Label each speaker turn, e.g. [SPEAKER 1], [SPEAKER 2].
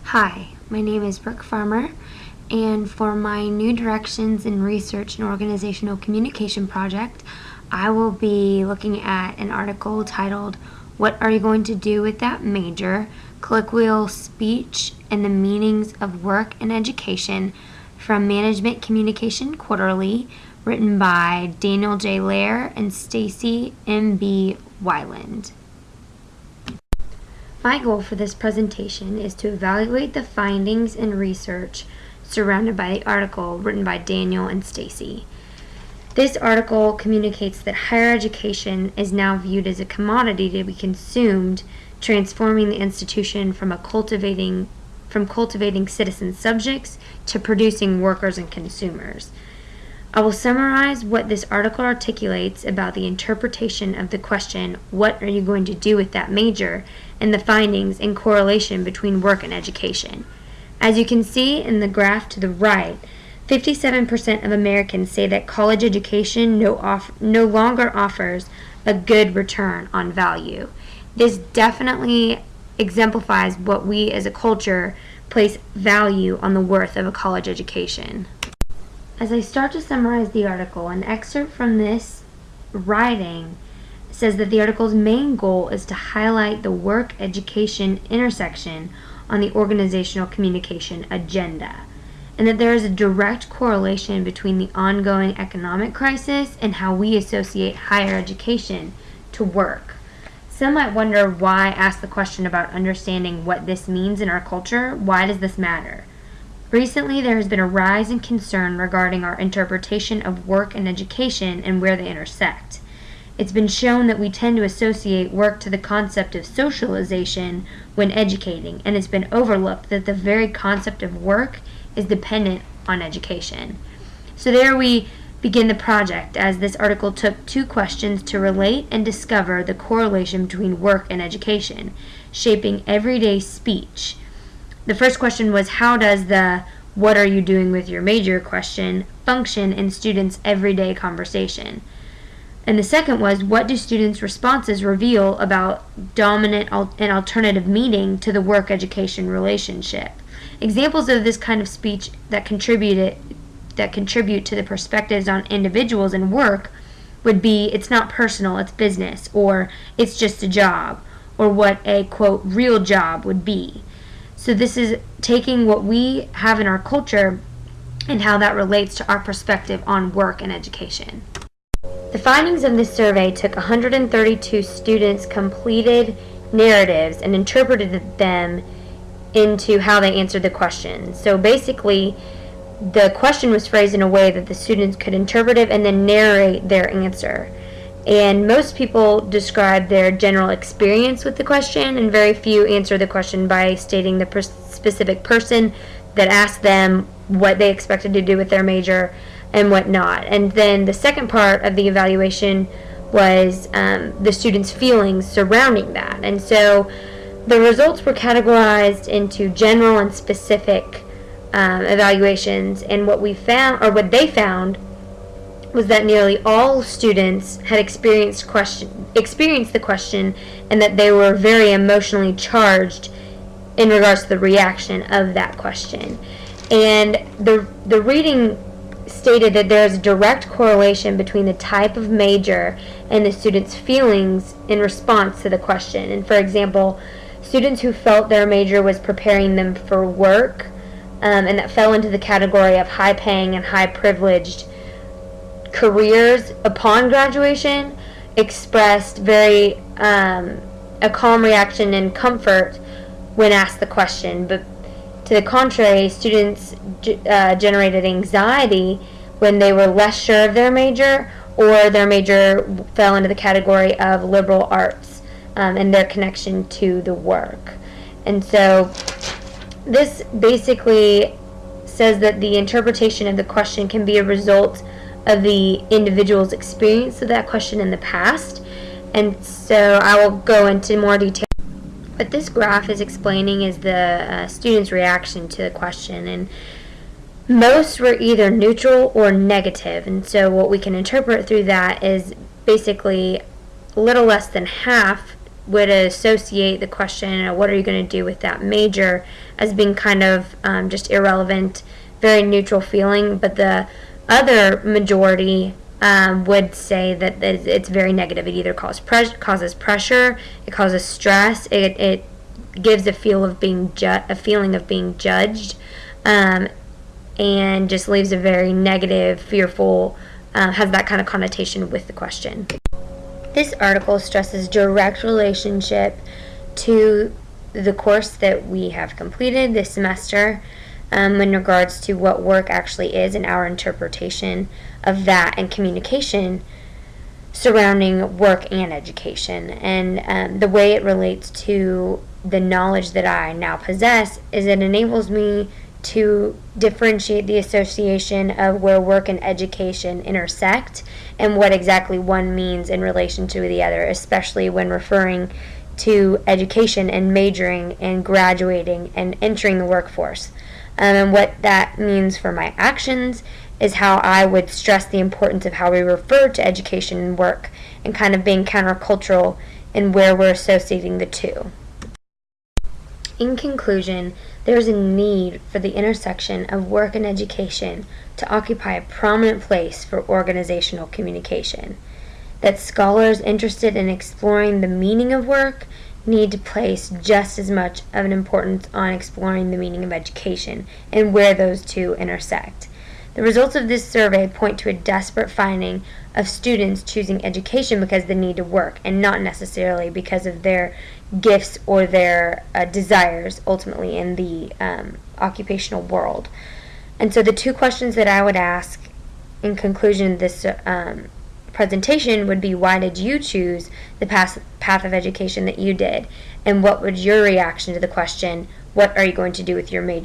[SPEAKER 1] Hi, my name is Brooke Farmer, and for my New Directions in Research and Organizational Communication project, I will be looking at an article titled, "What Are You Going to Do with That Major? Colloquial Speech and the Meanings of Work and Education," from Management Communication Quarterly, written by Daniel J. Lair and Stacy M.B. Weiland. My goal for this presentation is to evaluate the findings and research surrounded by the article written by Daniel and Stacy. This article communicates that higher education is now viewed as a commodity to be consumed, transforming the institution from cultivating citizen subjects to producing workers and consumers. I will summarize what this article articulates about the interpretation of the question, "What are you going to do with that major?" and the findings and correlation between work and education. As you can see in the graph to the right, 57% of Americans say that college education no longer offers a good return on value. This definitely exemplifies what we as a culture place value on the worth of a college education. As I start to summarize the article, an excerpt from this writing says that the article's main goal is to highlight the work-education intersection on the organizational communication agenda, and that there is a direct correlation between the ongoing economic crisis and how we associate higher education to work. Some might wonder why I ask the question about understanding what this means in our culture. Why does this matter? Recently, there has been a rise in concern regarding our interpretation of work and education and where they intersect. It's been shown that we tend to associate work to the concept of socialization when educating, and it's been overlooked that the very concept of work is dependent on education. So there we begin the project, as this article took two questions to relate and discover the correlation between work and education, shaping everyday speech. The first question was, how does the "what are you doing with your major" question function in students' everyday conversation? And the second was, what do students' responses reveal about dominant and alternative meaning to the work-education relationship? Examples of this kind of speech that contribute to the perspectives on individuals and work would be, "It's not personal, it's business," or "It's just a job," or what a, quote, "real job" would be. So this is taking what we have in our culture and how that relates to our perspective on work and education. The findings of this survey took 132 students' completed narratives and interpreted them into how they answered the question. So basically, the question was phrased in a way that the students could interpret it and then narrate their answer. And most people describe their general experience with the question, and very few answer the question by stating the specific person that asked them what they expected to do with their major and what not. And then the second part of the evaluation was the students' feelings surrounding that. And so the results were categorized into general and specific evaluations, and what they found was that nearly all students had experienced the question, and that they were very emotionally charged in regards to the reaction of that question. And the reading stated that there is a direct correlation between the type of major and the students' feelings in response to the question. And for example, students who felt their major was preparing them for work, and that fell into the category of high-paying and high-privileged careers upon graduation, expressed very a calm reaction and comfort when asked the question. But to the contrary, students generated anxiety when they were less sure of their major, or their major fell into the category of liberal arts and their connection to the work. And so this basically says that the interpretation of the question can be a result of the individual's experience of that question in the past. And so I will go into more detail. What this graph is explaining is the students' reaction to the question, and most were either neutral or negative. And so what we can interpret through that is basically a little less than half would associate the question, what are you going to do with that major, as being kind of just irrelevant, very neutral feeling. But the other majority would say that it's very negative. It either causes pressure, it causes stress, it gives a feeling of being judged, and just leaves a very negative, fearful, has that kind of connotation with the question. This article stresses direct relationship to the course that we have completed this semester, in regards to what work actually is and our interpretation of that, and communication surrounding work and education. And the way it relates to the knowledge that I now possess is it enables me to differentiate the association of where work and education intersect and what exactly one means in relation to the other, especially when referring to education and majoring and graduating and entering the workforce. And what that means for my actions is how I would stress the importance of how we refer to education and work, and kind of being countercultural in where we're associating the two. In conclusion, there is a need for the intersection of work and education to occupy a prominent place for organizational communication. That scholars interested in exploring the meaning of work need to place just as much of an importance on exploring the meaning of education and where those two intersect. The results of this survey point to a desperate finding of students choosing education because they need to work, and not necessarily because of their gifts or their desires ultimately in the occupational world. And so the two questions that I would ask in conclusion of this presentation would be, why did you choose the path of education that you did? And what was your reaction to the question, what are you going to do with your major?